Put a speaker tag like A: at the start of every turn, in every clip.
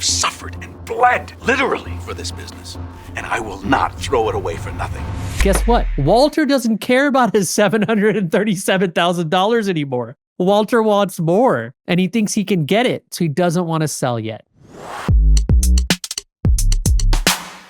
A: have suffered and bled, literally, for this business, and I will not throw it away for nothing.
B: Guess what? Walter doesn't care about his $737,000 anymore. Walter wants more, and he thinks he can get it, so he doesn't want to sell yet.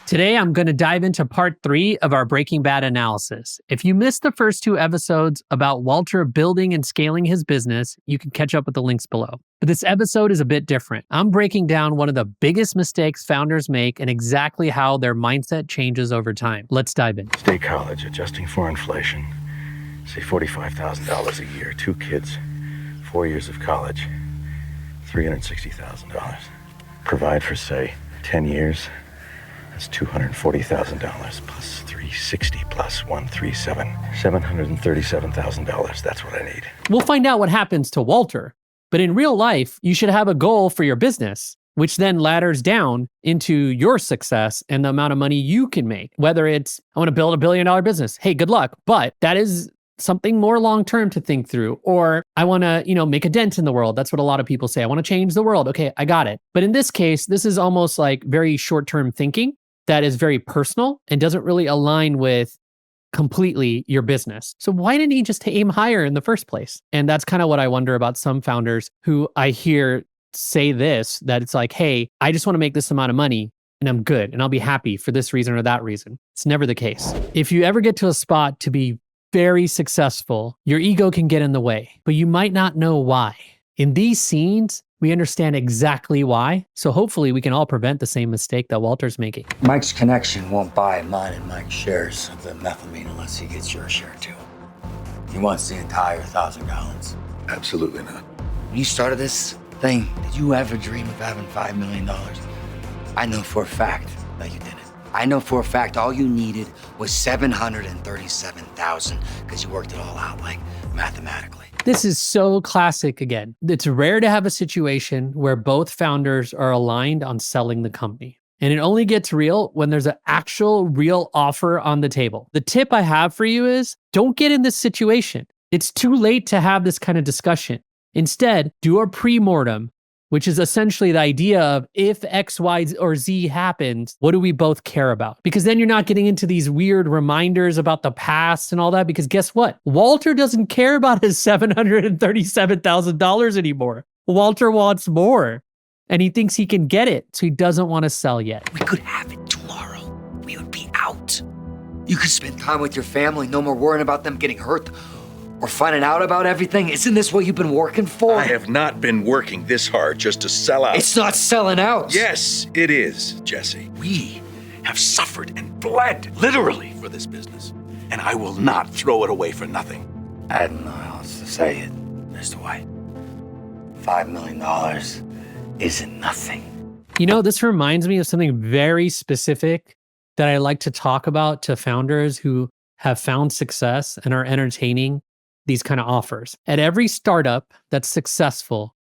B: Today, I'm going to dive into part 3 of our Breaking Bad analysis. If you missed the first 2 episodes about Walter building and scaling his business, you can catch up with the links below. But this episode is a bit different. I'm breaking down one of the biggest mistakes founders make and exactly how their mindset changes over time. Let's dive in.
C: State college, adjusting for inflation. Say $45,000 a year, 2 kids, 4 years of college, $360,000. Provide for, say, 10 years. That's $240,000 plus 360 plus 137, $737,000. That's what I need.
B: We'll find out what happens to Walter. But in real life, you should have a goal for your business, which then ladders down into your success and the amount of money you can make. Whether it's, I want to build $1 billion business. Hey, good luck. But that is something more long-term to think through. Or I want to, make a dent in the world. That's what a lot of people say. I want to change the world. Okay, I got it. But in this case, this is almost like very short-term thinking that is very personal and doesn't really align with completely your business. So why didn't he just aim higher in the first place? And that's kind of what I wonder about some founders who I hear say this, that it's like, hey, I just want to make this amount of money and I'm good and I'll be happy for this reason or that reason. It's never the case. If you ever get to a spot to be very successful, your ego can get in the way, but you might not know why. In these scenes, we understand exactly why, so hopefully we can all prevent the same mistake that Walter's making.
D: Mike's connection won't buy mine and Mike's shares of the methylamine unless he gets your share too. He wants the entire 1,000 gallons.
A: Absolutely not.
D: When you started this thing, did you ever dream of having $5 million? I know for a fact that you didn't. I know for a fact all you needed was $737,000 because you worked it all out, like mathematically.
B: This is so classic again. It's rare to have a situation where both founders are aligned on selling the company. And it only gets real when there's an actual real offer on the table. The tip I have for you is don't get in this situation. It's too late to have this kind of discussion. Instead, do a pre-mortem, which is essentially the idea of if X, Y, or Z happens, what do we both care about? Because then you're not getting into these weird reminders about the past and all that, because guess what? Walter doesn't care about his $737,000 anymore. Walter wants more, and he thinks he can get it, so he doesn't want to sell yet.
D: We could have it tomorrow. We would be out. You could spend time with your family, no more worrying about them getting hurt or finding out about everything. Isn't this what you've been working for?
A: I have not been working this hard just to sell out.
D: It's not selling out.
A: Yes, it is, Jesse. We have suffered and bled, literally, for this business, and I will not throw it away for nothing.
D: I don't know how else to say it, Mr. White. $5 million isn't nothing.
B: This reminds me of something very specific that I like to talk about to founders who have found success and are entertaining these kind of offers. At every startup that's successful,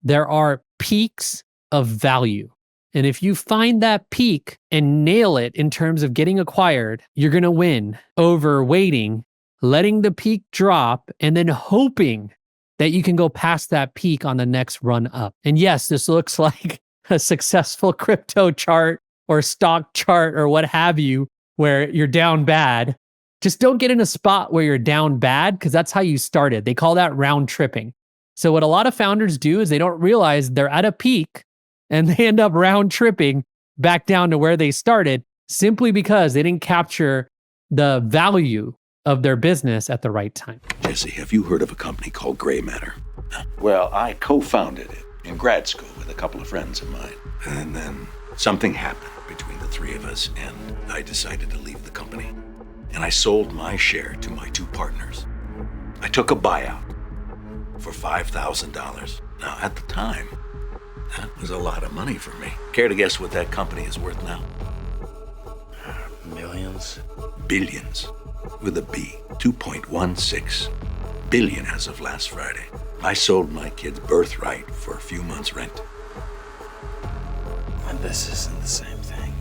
B: there are peaks of value. And if you find that peak and nail it in terms of getting acquired, you're going to win over waiting, letting the peak drop, and then hoping that you can go past that peak on the next run up. And yes, this looks like a successful crypto chart or stock chart or what have you, where you're down bad. Just don't get in a spot where you're down bad, because that's how you started. They call that round tripping. So what a lot of founders do is they don't realize they're at a peak and they end up round tripping back down to where they started simply because they didn't capture the value of their business at the right time.
A: Jesse, have you heard of a company called Gray Matter? Well, I co-founded it in grad school with a couple of friends of mine. And then something happened between the 3 of us, and I decided to leave the company. And I sold my share to my 2 partners. I took a buyout for $5,000. Now, at the time, that was a lot of money for me. Care to guess what that company is worth now?
D: Millions?
A: Billions, with a B. 2.16 billion as of last Friday. I sold my kid's birthright for a few months' rent.
D: And this isn't the same thing.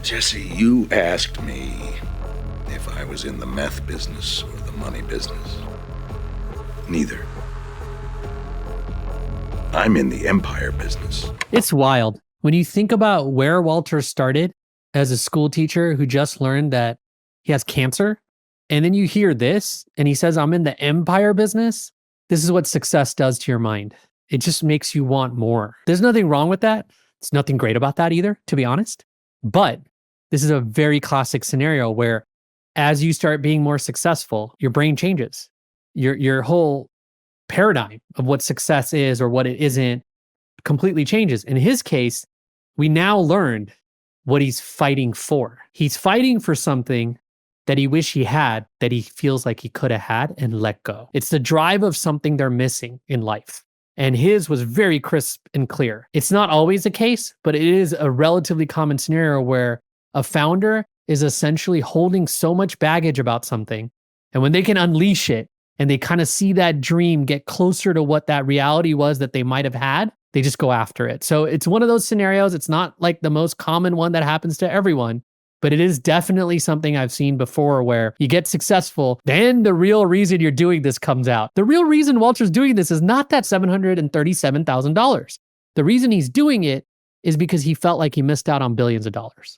A: Jesse, you asked me if I was in the meth business or the money business. Neither. I'm in the empire business.
B: It's wild. When you think about where Walter started as a school teacher who just learned that he has cancer, and then you hear this and he says, I'm in the empire business. This is what success does to your mind. It just makes you want more. There's nothing wrong with that. It's nothing great about that either, to be honest. But this is a very classic scenario where as you start being more successful, your brain changes. Your whole paradigm of what success is or what it isn't completely changes. In his case, we now learned what he's fighting for. He's fighting for something that he wish he had, that he feels like he could have had and let go. It's the drive of something they're missing in life. And his was very crisp and clear. It's not always the case, but it is a relatively common scenario where a founder is essentially holding so much baggage about something. And when they can unleash it and they kind of see that dream get closer to what that reality was that they might have had, they just go after it. So it's one of those scenarios. It's not like the most common one that happens to everyone, but it is definitely something I've seen before where you get successful, then the real reason you're doing this comes out. The real reason Walter's doing this is not that $737,000. The reason he's doing it is because he felt like he missed out on billions of dollars.